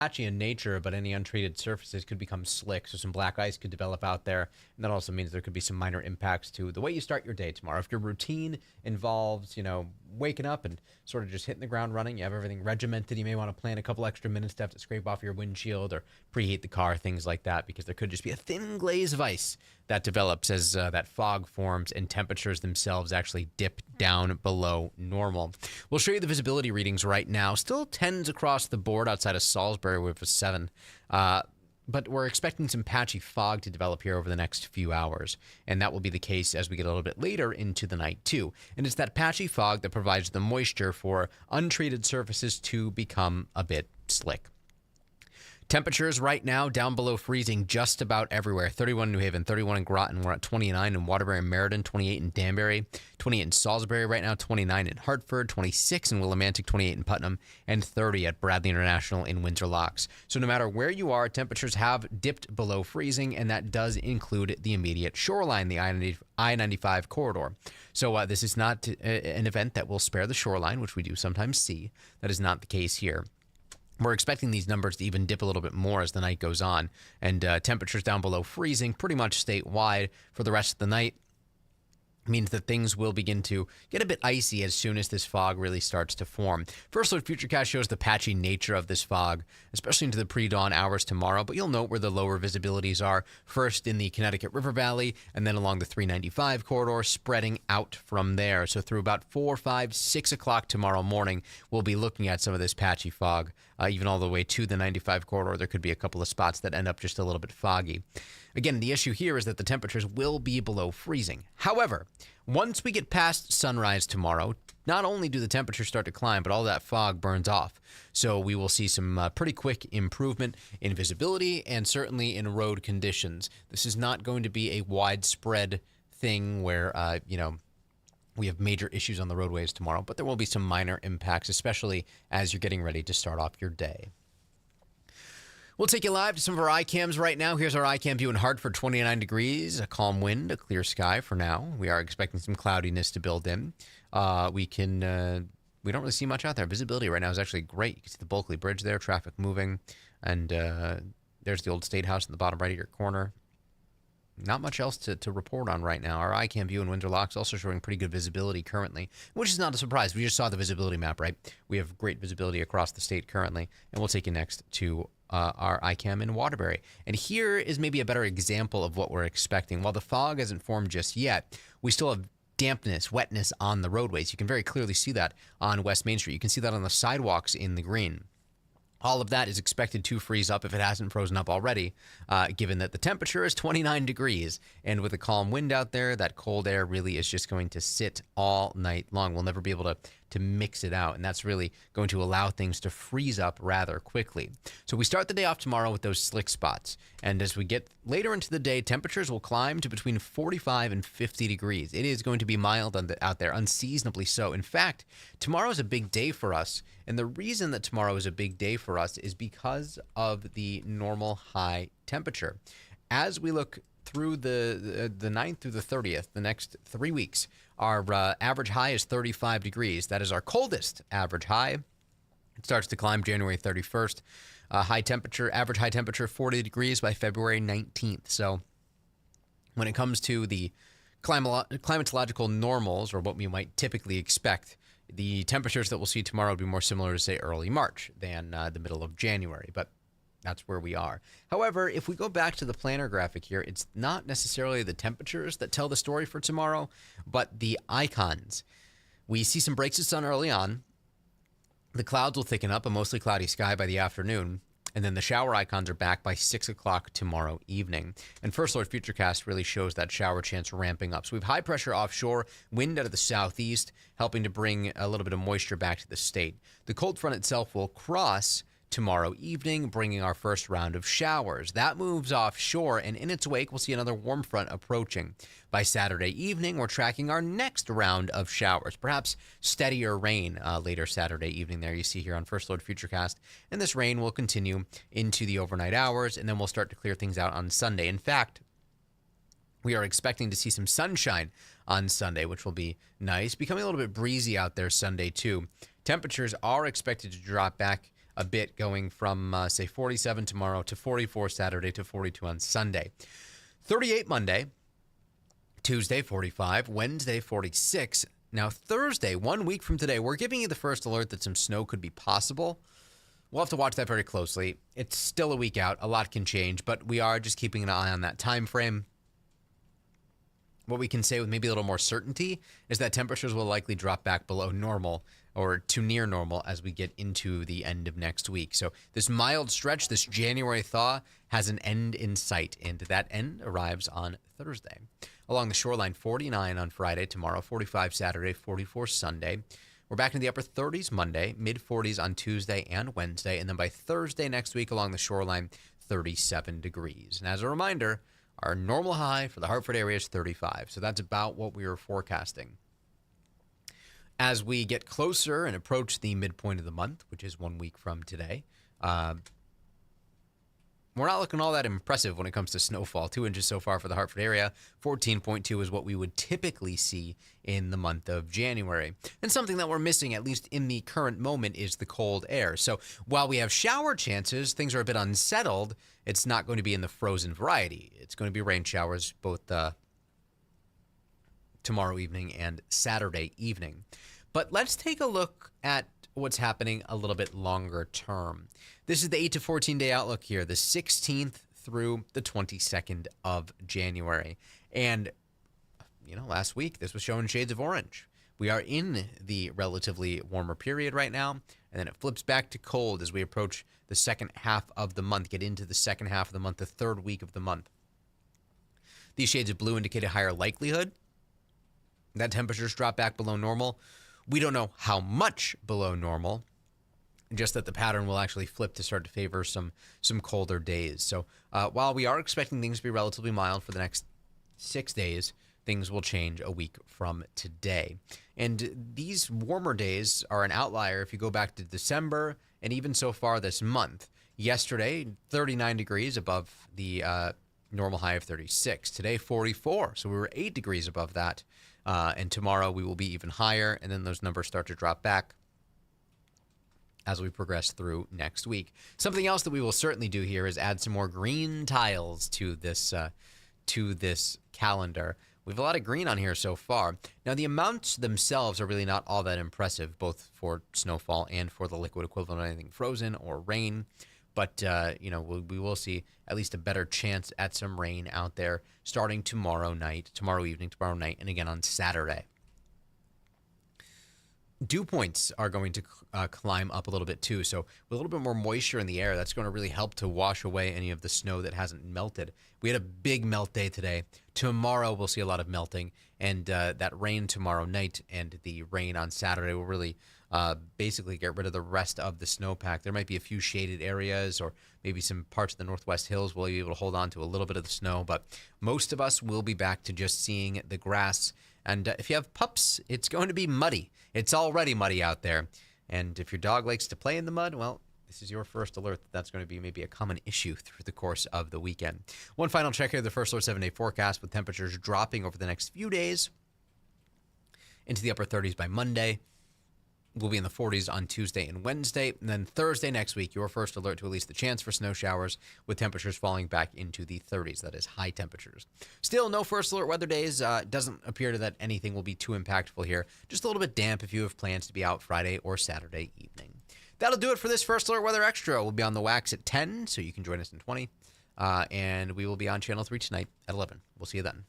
patchy in nature, but any untreated surfaces could become slick, so some black ice could develop out there, and that also means there could be some minor impacts to the way you start your day tomorrow. If your routine involves, waking up and sort of just hitting the ground running, you have everything regimented, you may want to plan a couple extra minutes to have to scrape off your windshield or preheat the car, things like that, because there could just be a thin glaze of ice that develops as that fog forms and temperatures themselves actually dip down below normal. We'll show you the visibility readings right now. Still tens across the board outside of Salisbury with a 7. But we're expecting some patchy fog to develop here over the next few hours. And that will be the case as we get a little bit later into the night, too. And it's that patchy fog that provides the moisture for untreated surfaces to become a bit slick. Temperatures right now down below freezing just about everywhere. 31 in New Haven, 31 in Groton. We're at 29 in Waterbury and Meriden, 28 in Danbury, 28 in Salisbury right now, 29 in Hartford, 26 in Willimantic, 28 in Putnam, and 30 at Bradley International in Windsor Locks. So no matter where you are, temperatures have dipped below freezing, and that does include the immediate shoreline, the I-95 corridor. So this is not an event that will spare the shoreline, which we do sometimes see. That is not the case here. We're expecting these numbers to even dip a little bit more as the night goes on, and temperatures down below freezing pretty much statewide for the rest of the night. Means that things will begin to get a bit icy as soon as this fog really starts to form. First look, Futurecast shows the patchy nature of this fog, especially into the pre-dawn hours tomorrow, but you'll note where the lower visibilities are, first in the Connecticut River Valley, and then along the 395 corridor, spreading out from there. So through about 4, 5, 6 o'clock tomorrow morning, we'll be looking at some of this patchy fog, even all the way to the 95 corridor. There could be a couple of spots that end up just a little bit foggy. Again, the issue here is that the temperatures will be below freezing. However, once we get past sunrise tomorrow, not only do the temperatures start to climb, but all that fog burns off. So we will see some pretty quick improvement in visibility and certainly in road conditions. This is not going to be a widespread thing where, we have major issues on the roadways tomorrow, but there will be some minor impacts, especially as you're getting ready to start off your day. We'll take you live to some of our iCams right now. Here's our iCam view in Hartford, 29 degrees, a calm wind, a clear sky for now. We are expecting some cloudiness to build in. We don't really see much out there. Visibility right now is actually great. You can see the Bulkley Bridge there, traffic moving, and there's the old State House in the bottom right of your corner. Not much else to report on right now. Our iCam view in Windsor Locks also showing pretty good visibility currently, which is not a surprise. We just saw the visibility map, right? We have great visibility across the state currently, and we'll take you next to our iCam in Waterbury. And here is maybe a better example of what we're expecting. While the fog hasn't formed just yet, we still have dampness, wetness on the roadways. You can very clearly see that on West Main Street. You can see that on the sidewalks in the green. All of that is expected to freeze up if it hasn't frozen up already, given that the temperature is 29 degrees. And with a calm wind out there, that cold air really is just going to sit all night long. We'll never be able to mix it out, and that's really going to allow things to freeze up rather quickly. So we start the day off tomorrow with those slick spots, and as we get later into the day, temperatures will climb to between 45 and 50 degrees. It is going to be mild out there, unseasonably so. In fact, tomorrow is a big day for us, and the reason that tomorrow is a big day for us is because of the normal high temperature. As we look through the 9th through the 30th, the next 3 weeks, our average high is 35 degrees. That is our coldest average high. It starts to climb January 31st. Average high temperature, 40 degrees by February 19th. So when it comes to the climatological normals, or what we might typically expect, the temperatures that we'll see tomorrow will be more similar to, say, early March than the middle of January. But that's where we are. However, if we go back to the planner graphic here, it's not necessarily the temperatures that tell the story for tomorrow, but the icons. We see some breaks of sun early on. The clouds will thicken up, a mostly cloudy sky by the afternoon, and then the shower icons are back by 6 o'clock tomorrow evening. And First Alert Futurecast really shows that shower chance ramping up. So we have high pressure offshore, wind out of the southeast, helping to bring a little bit of moisture back to the state. The cold front itself will cross tomorrow evening, bringing our first round of showers. That moves offshore, and in its wake, we'll see another warm front approaching. By Saturday evening, we're tracking our next round of showers, perhaps steadier rain later Saturday evening there you see here on First Alert Futurecast. And this rain will continue into the overnight hours, and then we'll start to clear things out on Sunday. In fact, we are expecting to see some sunshine on Sunday, which will be nice. Becoming a little bit breezy out there Sunday, too. Temperatures are expected to drop back a bit, going from, say, 47 tomorrow to 44 Saturday to 42 on Sunday. 38 Monday, Tuesday 45, Wednesday 46. Now Thursday, 1 week from today, we're giving you the first alert that some snow could be possible. We'll have to watch that very closely. It's still a week out. A lot can change, but we are just keeping an eye on that time frame. What we can say with maybe a little more certainty is that temperatures will likely drop back below normal or to near normal as we get into the end of next week. So this mild stretch, this January thaw, has an end in sight, and that end arrives on Thursday. Along the shoreline, 49 on Friday, tomorrow 45 Saturday, 44 Sunday. We're back into the upper 30s Monday, mid-40s on Tuesday and Wednesday, and then by Thursday next week along the shoreline, 37 degrees. And as a reminder, our normal high for the Hartford area is 35, so that's about what we were forecasting. As we get closer and approach the midpoint of the month, which is 1 week from today, we're not looking all that impressive when it comes to snowfall. 2 inches so far for the Hartford area. 14.2 is what we would typically see in the month of January. And something that we're missing, at least in the current moment, is the cold air. So while we have shower chances, things are a bit unsettled. It's not going to be in the frozen variety. It's going to be rain showers both tomorrow evening and Saturday evening. But let's take a look at what's happening a little bit longer term. This is the 8 to 14 day outlook here, the 16th through the 22nd of January. And, last week this was showing shades of orange. We are in the relatively warmer period right now, and then it flips back to cold as we approach the second half of the month, get into the second half of the month, the third week of the month. These shades of blue indicate a higher likelihood that temperatures drop back below normal. We don't know how much below normal, just that the pattern will actually flip to start to favor some colder days. So while we are expecting things to be relatively mild for the next 6 days, things will change a week from today. And these warmer days are an outlier if you go back to December and even so far this month. Yesterday, 39 degrees above the normal high of 36. Today, 44. So we were 8 degrees above that. And tomorrow we will be even higher, and then those numbers start to drop back as we progress through next week. Something else that we will certainly do here is add some more green tiles to this calendar. We have a lot of green on here so far. Now, the amounts themselves are really not all that impressive, both for snowfall and for the liquid equivalent of anything frozen or rain. But, we will see at least a better chance at some rain out there starting tomorrow evening, tomorrow night, and again on Saturday. Dew points are going to climb up a little bit too. So with a little bit more moisture in the air, that's going to really help to wash away any of the snow that hasn't melted. We had a big melt day today. Tomorrow we'll see a lot of melting, and that rain tomorrow night and the rain on Saturday will really basically get rid of the rest of the snowpack. There might be a few shaded areas or maybe some parts of the Northwest Hills will be able to hold on to a little bit of the snow, but most of us will be back to just seeing the grass. And if you have pups, it's going to be muddy. It's already muddy out there. And if your dog likes to play in the mud, well, this is your first alert that that's going to be maybe a common issue through the course of the weekend. One final check here, the first alert 7-day forecast with temperatures dropping over the next few days into the upper 30s by Monday. We'll be in the 40s on Tuesday and Wednesday. And then Thursday next week, your first alert to at least the chance for snow showers with temperatures falling back into the 30s. That is high temperatures. Still, no first alert weather days. Doesn't appear that anything will be too impactful here. Just a little bit damp if you have plans to be out Friday or Saturday evening. That'll do it for this First Alert Weather Extra. We'll be on the wax at 10, so you can join us in 20. And we will be on Channel 3 tonight at 11. We'll see you then.